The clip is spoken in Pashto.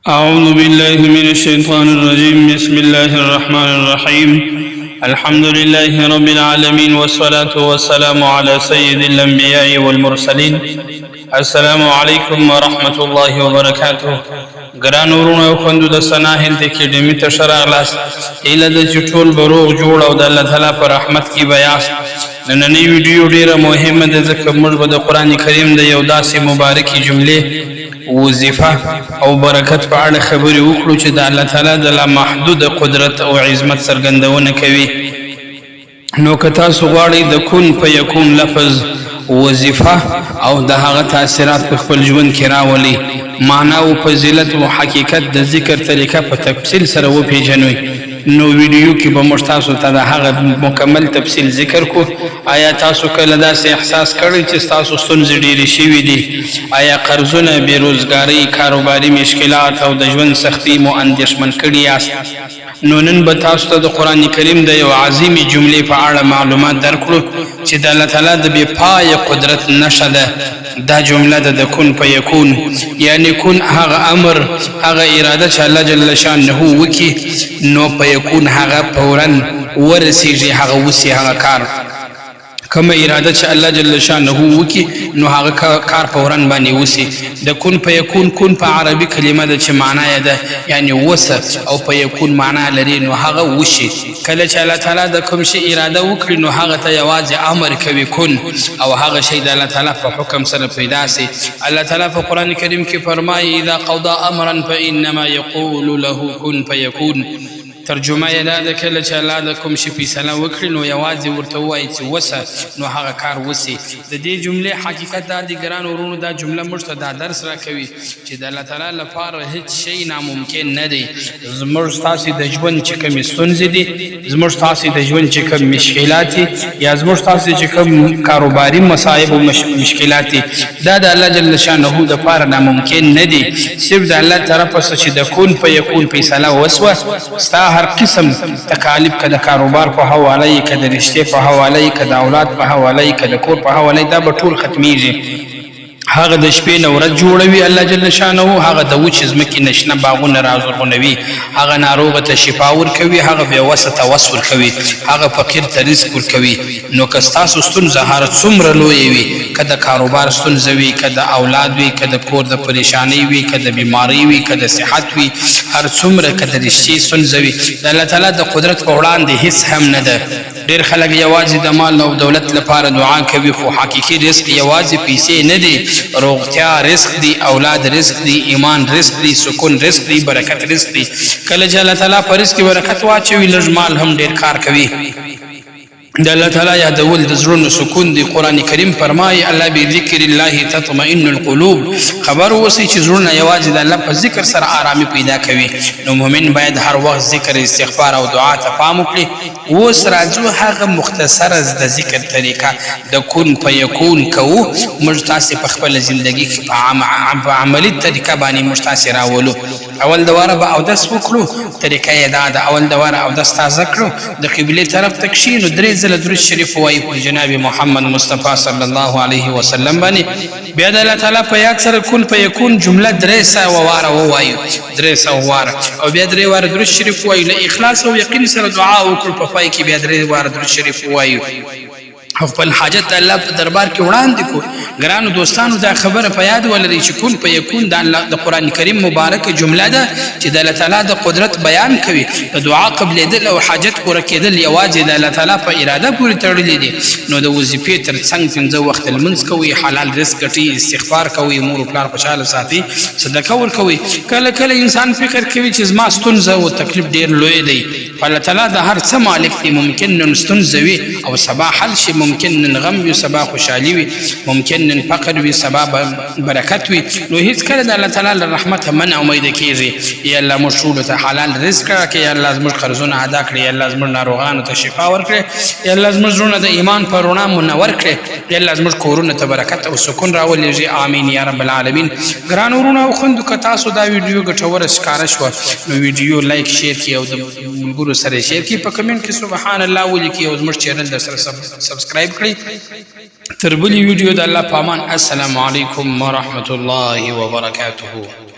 أعوذ بالله من الشيطان الرجيم بسم الله الرحمن الرحيم الحمد لله رب العالمين والصلاة والسلام على سيد الأنبياء والمرسلين السلام عليكم ورحمة الله وبركاته ګران ورونه او خوندو د سناهل د اکیډمي ته ښه راغلاست ایله د چې ټول به روغ جوړ او د الله تعالی په رحمت کې به یاست نننۍ ویډیو ډېره مهمه ده ځکه موږ به د قرآن کریم د یو داسې مبارکې جملې وظیفه او برکت په اړه خبرې وکړو چې د الله تعالی د لامحدود قدرت او عظمت څرګندونه کوي نو که تاسو غواړئ د کن فیکون لفظ وظیفه او د هغه تاثیرات په خپل ژوند کې راولي معنا او فضیلت او حقیقت د ذکر طریقه په تفصیل سره وپیژنئ نو ویډیو کې به موږ تاسو ته د هغه مکمل تفصیل ذکر کو آیا تاسو کله داسې احساس کړی چې تاسو ستونزې ډېرې شوي دي آیا قرضونه بېروزګاري کاروباري مشکلات او د ژوند سختي مو اندېښمن کړي یاست نو نن به تاسو ته د قرآن کریم د یو عظیمې جملې په اړه معلومات درکړو چې د الله تعالی د بېپایه قدرت نښه ده دا جمله د کن فیکون یعنی کن هغه امر هغه اراده چې الله جل شانه وکي نو فیکون هغه فورا ورسیږي هغه وسی هغه کار کومه اراده چې الله جل شانه وکي نو هغه کار فورا باندې وسی د کن فیکون کن په عربي کلمه ده چې معنا یې ده یعنی وسه او فیکون معنا لري نو هغه وشي کله چې الله تعالی د کوم شي اراده وکړي نو هغه ته یوازې امر کوي کن او هغه شی د الله تعالی په حکم سره پیدا سي الله تعالی په قران کریم کې فرمایي اذا قضى امرا فانما يقول له كن فيكون ترجمه یې دا کله چې الله د کوم شي فیصله وکړي نو یوازې ورته وایي چې وسه نو هغه کار وسی د دې جملې حقیقت دا دی ګران ورونو دا جمله موږ ته دا درس راکوي چې د الله تعالی لپاره هیڅ شی ناممکن نه دی زموږ ستاسې د ژوند چې کومې ستونزې دي زموږ ستاسې د ژوند چې کوم مشکلات دي یا زموږ ستاسې چې کوم کاروباري مصایب او مشکلات دي دا د الله جل شانه دپاره ناممکن نه دي صرف د الله طرفه څه چې د کن فیکون فیصله وسوه ستا هر قسم تکالیف که د کاروبار په حواله یې که د رشتې په حواله یې که د اولاد په حواله یې که د کور په حواله یې دا به ټول ختمیږي هغه د شپې نه ورځ جوړوي الله جل شانه هغه د وچې ځمکې نه شنه باغونه رازرغونوي هغه ناروغه ته شفا ورکوي هغه بېوسه ته وس ورکوي هغه فقیر ته رزق ورکوي نو که ستاسو ستونزه هر څومره لویې وي که د کاروبار ستونزه وي که د اولاد وي که د کور د پریشانۍ وي که د بیمارۍ وي که د صحت وي هر څومره که د رشتې ستونزه وي د الله تعالی د قدرت په وړاندې هیڅ هم نه ده ډېر خلک یوازې د مال او دولت لپاره دعا کوي خو حقیقي رزق یوازې پیسې نه دي روغتیا رزق دی اولاد رزق دی ایمان رزق دی سکون رزق دی برکت رزق دی کله چې الله تعالی په رزق کې برکت واچوي لږ مال هم ډېر کار کوي د الله تعالی یادول د زړونو سکون دی قرآن کریم فرمایي الله بذکر الله تطمئن القلوب خبر اوسئ چې زړونه یوازې د الله په ذکر سره آرامي پیدا کوي نو مؤمن باید هر وخت ذکر استغفار او دعا ته پام وکړي اوس راځو هغه مختصره د ذکر طریقه د کن فیکون کوو موږ تاسې په خپله زندګي کې په عملي طریقه باندې موږ تاسې راولو اول دواره به اودس وکړو طریقه یې دا ده اول دواره اودس تازه کړو د قبلې طرف ته کښېنو درې ځله درود شریف ووایو په جناب محمد مصطفی صلی الله علیه وسلم باندې بیا د الله تعالی په یاد سره کن فیکون جمله 300 واره ووایو 300 واره او بیا 3 واره درود شریف ووایو له اخلاص او یقین سره دعا وکړو په پای کې بیا 3 واره درود شریف ووایو خپل حاجت د الله په دربار کې وړاندې کو ګرانو دوستانو دا خبره په یاد ولرئ چې کن فیکون د الله د قرآن کریم مبارکه جمله ده چې د الله تعالی د قدرت بیان کوي د دعا قبلېدل او حاجت پوره کېدل یوازې د الله تعالی په اراده پورې تړلي دي نو د وظیفې تر څنګ 5 وخت لمونځ کوئ حلال رزق ګټئ استغفار کوئ مور و پلار خوشحاله ساتئ صدقه ورکوئ کله کله انسان فکر کوي چې زما ستونزه او تکلیف ډېر لوی دی الله تعالی د هر څه مالک دی ممکن نن ستونزه وي او سبا حل شي ممکن نن غم وي سبا خوشحالي وي ممکن نن فقر وي سبا برکت وي نو هیڅ کله د الله تعالی له رحمته منع امیده کېږي یا الله موږ ټولو ته حلال رزق راکړي یا الله زموږ قرضونه ادا کړي یا الله زموږ ناروغانو ته شفا ورکړي یا الله زموږ زړونه د ایمان په رڼا منور کړي یا الله زموږ کورونه ته برکت او سکون راولېږي آمین یا رب العالمین ګرانو وروڼو او خویندو که تاسو دا ویډیو ګټوره ښکاره شوه نو ویډیو لایک شیر کړئ او د ملګرو سره شیر کړئ په کمنټ کې سبحان الله ولیکئ او زموږ چینل در سره سبسکرایب کړئ تر بلې ویډیو د الله په امان السلام علیکم ورحمة الله وبرکاته.